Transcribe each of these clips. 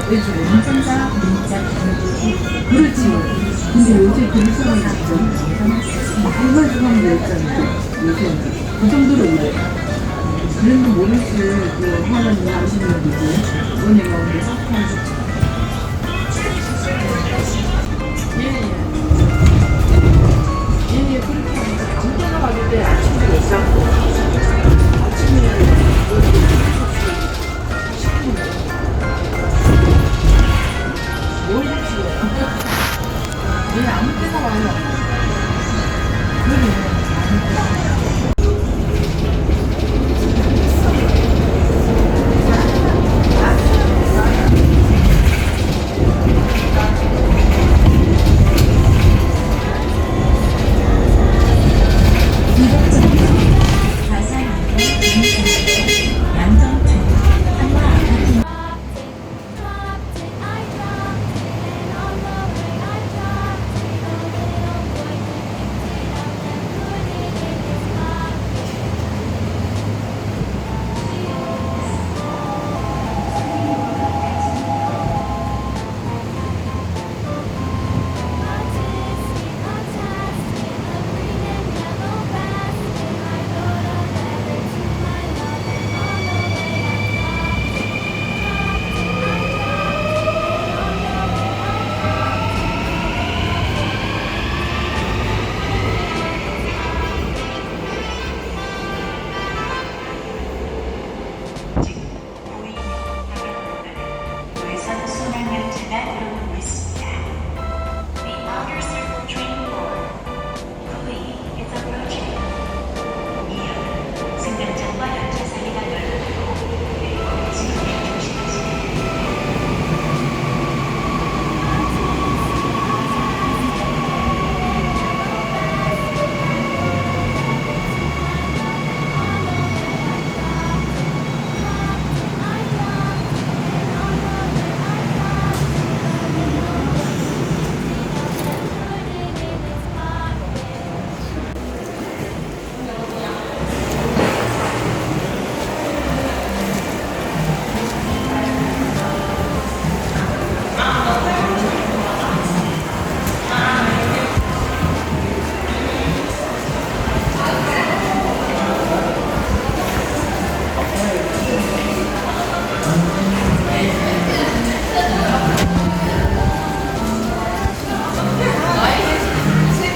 문자, 그렇지. 근데 요새 그 사람이 정말 중요한 게 있잖아요. 요새 그 정도로 이래. 그래도 모르지. 그 하나님 아시는 분이지. 은혜가 오늘 삭하고. 예, 그렇게 하면서 아무 때나 가길 때 아침에 있었고 아침에 얘 아무 때나 와요. 그래.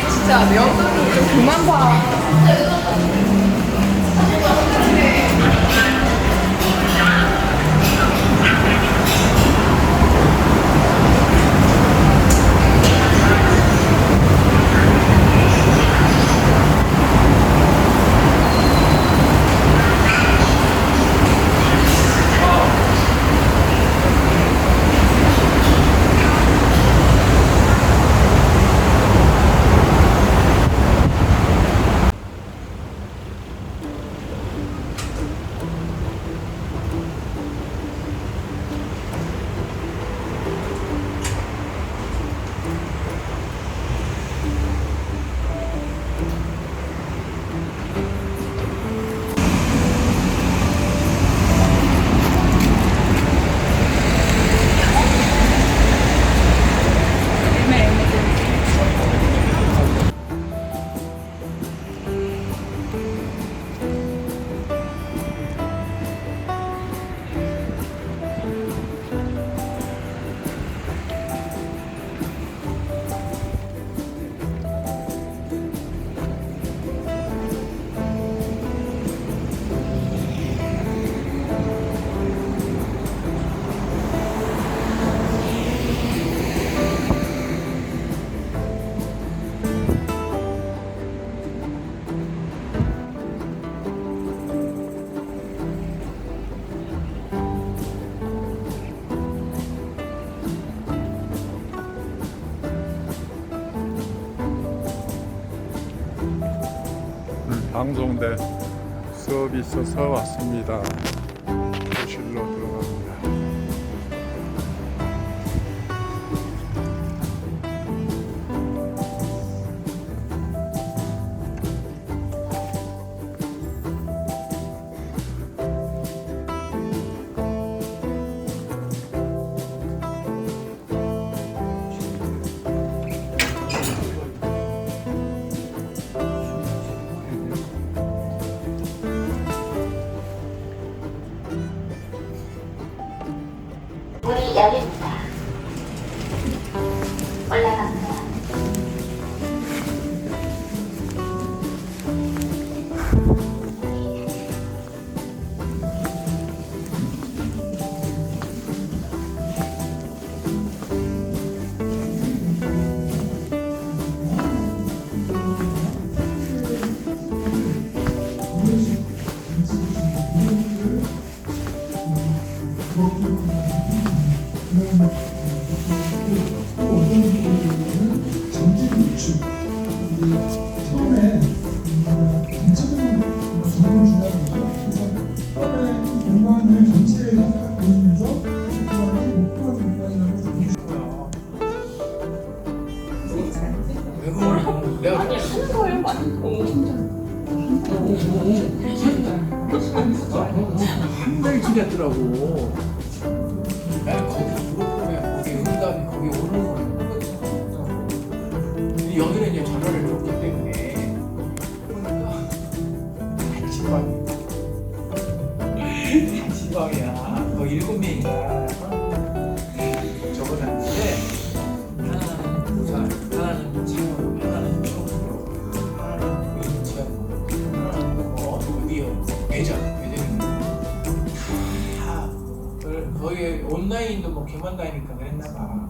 진짜 명수를 좀 그만 봐. 방송될 수업이 있어서 왔습니다. 교실로 들어갑니다. 문이 열립니다. 올라갑니다. 처음에 전체적인 정보를 준다는 거죠. 그래서 처음에 공간을 전체에 딱 보여주면서 그 공간이 목표한 공간이라고 해서 보여주고요. 아니 하는 거예요 많이. 한달 지냈더라고. 거기 들어오면 거기 응답이 거기 오는 거는 근데 여기는 이제 전화를 줬기 때문에 보니까 단지방이야. 단지방이야. 거의 7명인가 적어놨는데 하나는 부산, 하나는 창원, 하나는 충북, 하나는 인천, 하나는 어디요? 대전. 거의 온라인도 뭐 개만 다니까 그랬나 봐.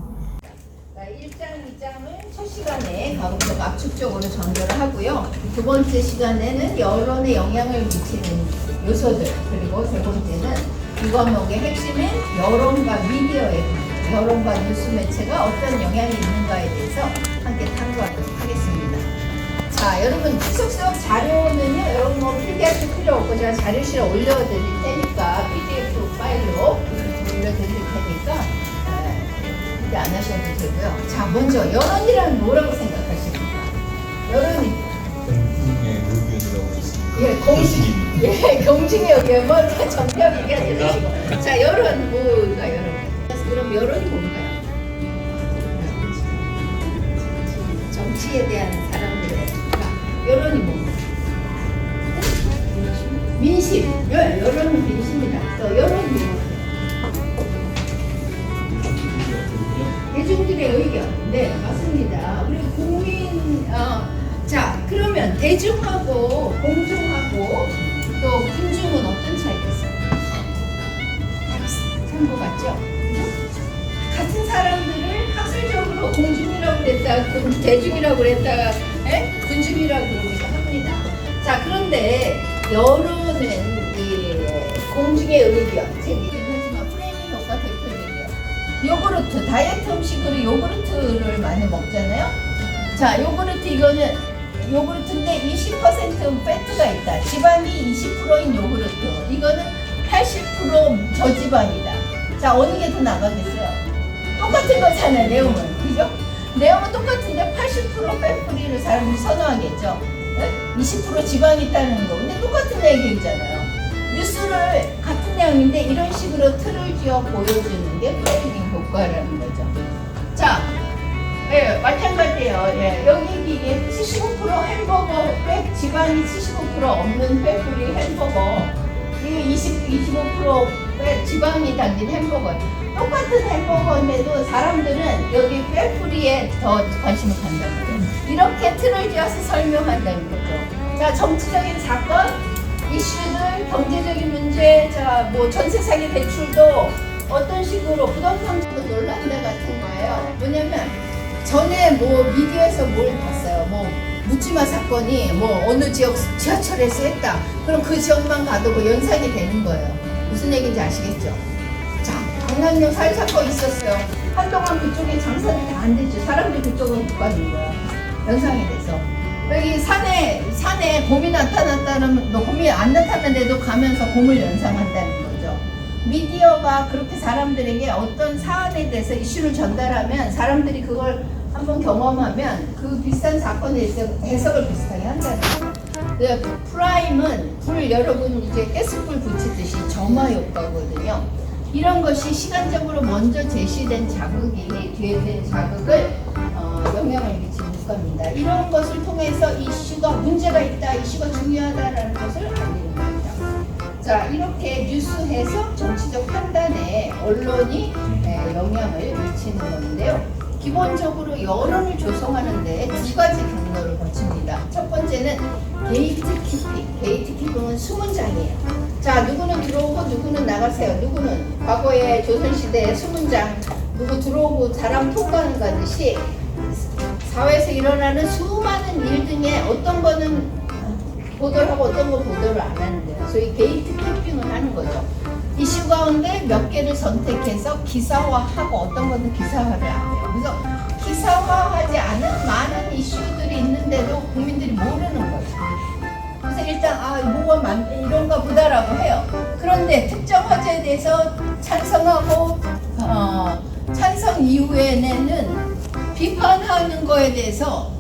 1장, 2장을 첫 시간에 가급적 압축적으로 전개를 하고요. 두 번째 시간에는 여론에 영향을 미치는 요소들, 그리고 세 번째는 이 과목의 핵심인 여론과 미디어의 관계, 여론과 뉴스 매체가 어떤 영향이 있는가에 대해서 함께 탐구하도록 하겠습니다. 자, 여러분 추석 수업 자료는요, 여러분 뭐 필기하실 필요 없고 제가 자료실에 올려드릴 테니까 PDF 파일로 올려드릴 테니까 기대 안 하셔도 되고요. 자, 먼저 여론이란 뭐라고 생각하십니까? 여론이 공중의 의견이라고 했습니다. 예, 공중의 의견 뭐 정답 얘기하지 마시고. 자, 여론 뭐가 여론? 그럼 여론이 뭔가요? 정치에 대한 사람들의 여론이 뭔가요? 민심. 여론은 민심이다. 또 여론이 뭐예요? 대중들의 의견. 네, 맞습니다. 우리 국민, 자, 그러면 대중하고 공중하고 또 군중은 어떤 차이가 있어요? 산거 같죠? 같은 사람들을 학술적으로 공중이라고 그랬다가 대중이라고 그랬다가 군중이라고 그러기도 합니다. 자, 그런데 여론은 이 공중의 의견, 하지만 프레이밍 효과 대표적이에요. 요구르트, 다이어트 음식으로 요구르트를 많이 먹잖아요. 자, 요구르트 이거는 요구르트인데 20% 패트가 있다. 지방이 20%인 요구르트. 이거는 80% 저지방이다. 자, 어느 게 더 나가겠어요? 똑같은 거잖아요, 내용은. 그죠? 내용은 똑같은데 80% 패트리를 사람들이 선호하겠죠. 20% 지방이 있다는 거. 근데 똑같은 얘기잖아요. 뉴스를 같은 내용인데 이런 식으로 틀을 지어 보여주는 게 프레이밍 효과라는 거죠. 자, 마찬가지예요. 여기 이게 75% 햄버거, 지방이 75% 없는 페프리 햄버거, 이게 25% 지방이 담긴 햄버거. 똑같은 햄버거인데도 사람들은 여기 페프리에 더 관심을 간다는 거예요. 이렇게 틀을 지어서 설명한다는 거죠. 자, 정치적인 사건, 이슈들, 경제적인 문제, 자, 뭐 전 세상의 대출도 어떤 식으로 부동산 논란대 같은 거예요. 뭐냐면 전에 뭐 미디어에서 뭘 봤어요. 뭐 묻지마 사건이 뭐 어느 지역 지하철에서 했다. 그럼 그 지역만 가도 그 연상이 되는 거예요. 무슨 얘기인지 아시겠죠? 자, 강남역 살사건 있었어요. 한동안 그쪽에 장사도 다 안 되죠. 사람들이 그쪽으로 못 가는 거야. 연상이 돼서. 여기 산에 만약에 곰이 나타났다면 곰이 안 나타났는데도 가면서 곰을 연상한다는 거죠. 미디어가 그렇게 사람들에게 어떤 사안에 대해서 이슈를 전달하면 사람들이 그걸 한번 경험하면 그 비슷한 사건에 대해서 해석을 비슷하게 한다는 거예요. 프라임은 여러분 이제 가스불 붙이듯이 점화 효과거든요. 이런 것이 시간적으로 먼저 제시된 자극이 뒤에 된 자극을 영향을 미치는 겁니다. 이런 것을 통해서 이슈가 문제가 있다, 이슈가 중요하다라는 것을 알리는 거죠. 자, 이렇게 뉴스 해석, 정치적 판단에 언론이 영향을 미치는 건데요. 기본적으로 여론을 조성하는데 두 가지 경로를 거칩니다. 첫 번째는 게이트키핑. 게이트키핑은 수문장이에요. 자, 누구는 들어오고 누구는 나가세요. 누구는 과거에 조선시대에 수문장 누구 들어오고 사람 통과하는 가듯이 사회에서 일어나는 수많은 일 중에 어떤 거는 보도를 하고 어떤 거 보도를 안 하는데요. 소위 게이트키핑을 하는 거죠. 이슈 가운데 몇 개를 선택해서 기사화하고 어떤 거는 기사화를 안 해요. 그래서 기사화하지 않은 많은 이슈들이 있는데도 국민들이 모르는 거죠. 그래서 일단 뭐가 이런가 보다라고 해요. 그런데 특정 화제에 대해서 찬성하고 찬성 이후에는 비판하는 거에 대해서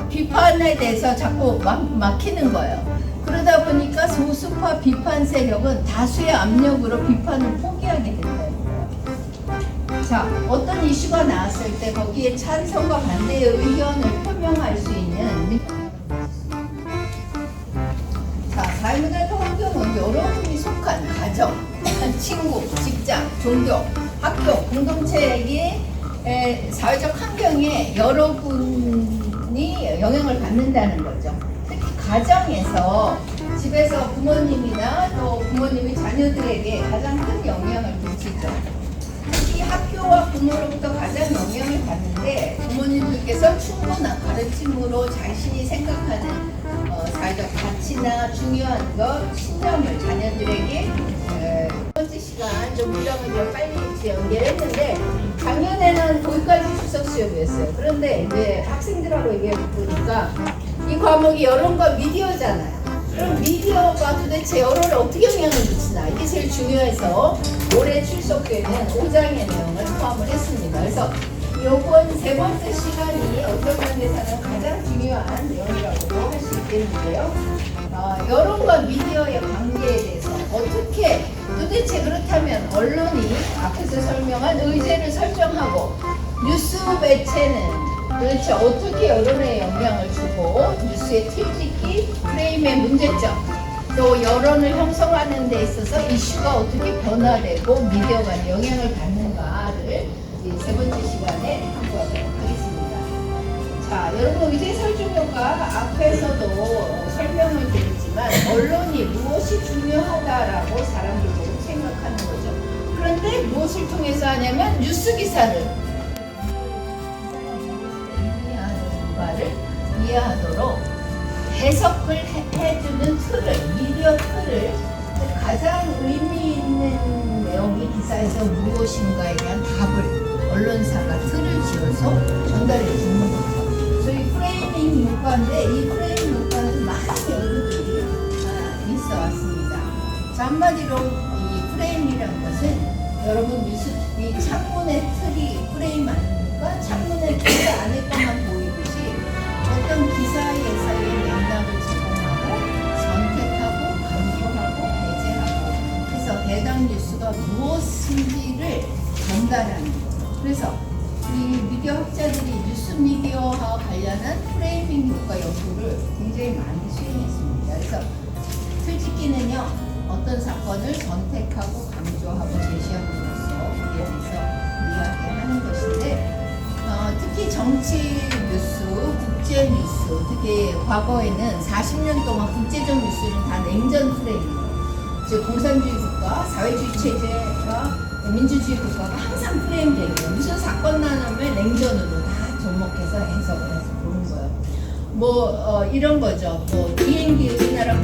비판에 대해서 자꾸 막히는 거예요. 그러다 보니까 소수파 비판 세력은 다수의 압력으로 비판을 포기하게 된다는 거예요. 자, 어떤 이슈가 나왔을 때 거기에 찬성과 반대의 의견을 표명할 수 있는 자, 삶의 환경은 여러분이 속한 가정, 친구, 직장, 종교, 학교, 공동체의 사회적 환경에 여러분이 영향을 받는다는 거죠. 특히 가정에서 집에서 부모님이나 또 부모님이 자녀들에게 가장 큰 영향을 미치죠. 특히 학교와 부모로부터 가장 영향을 받는데 부모님들께서 충분한 가르침으로 자신이 생각하는 사회적 가치나 중요한 것, 신념을 자녀들에게 첫 번째 시간 좀 문장을 좀 빨리 연결했는데 작년에는 거기까지 출석 시험이었어요. 그런데 이제 학생들하고 얘기해 보니까 이 과목이 여론과 미디어잖아요. 그럼 미디어가 도대체 여론에 어떻게 영향을 미치나 이게 제일 중요해서 올해 출석되는 5장의 내용을 포함을 했습니다. 그래서 이번 세 번째 시간이 어떤 면에서는 가장 중요한 내용이라고 할 수 있겠는데요. 여론과 미디어의 관계에 대해서 어떻게 도대체 그렇다면 언론이 앞에서 설명한 의제를 설정하고 뉴스 매체는 도대체 어떻게 여론에 영향을 주고 뉴스의 틀짓기, 프레임의 문제점, 또 여론을 형성하는 데 있어서 이슈가 어떻게 변화되고 미디어가 영향을 받는가를 이 세 번째 시간에 탐구하도록 하겠습니다. 자, 여러분 의제 설중효과 앞에서도 설명을 드렸지만 언론이 무엇이 중요하다라고 사람들도 생각하는 거죠. 그런데 무엇을 통해서 하냐면 뉴스 기사를 이해하도록 해석을 해주는 틀을, 미디어 틀을 가장 의미 있는 내용이 기사에서 무엇인가에 대한 답을 언론사가 틀을 지어서 전달해 주는 거죠. 저희 프레이밍 효과인데 이 프레이밍 효과는 많은 연구들이 있어 왔습니다. 자, 한마디로 이 프레임이라는 것은 여러분 뉴스 이 창문의 틀이 프레임 아닙니까? 창문의 틀 안에 것만 보이듯이 어떤 기사에서의 맥락을 제공하고 선택하고 강조하고 배제하고 해서 해당 뉴스가 무엇인지를 전달하는 거예요. 그래서 이 미디어 학자들이 뉴스 미디어와 관련한 프레이밍 효과 연구를 굉장히 많이 수행했습니다. 그래서 틀짓기는요 어떤 사건을 선택하고 강조하고 제시함으로써 거기에 대해서 이야기하는 것인데 특히 정치 뉴스, 국제 뉴스, 특히 과거에는 40년 동안 국제적 뉴스는 다 냉전 프레임이에요. 즉 공산주의 국가, 사회주의 체제가 민주주의 국가가 항상 프레임되고 무슨 사건 나면 냉전으로 다 접목해서 해석을 해서 보는 거예요. 이런 거죠. 비행기 우리나라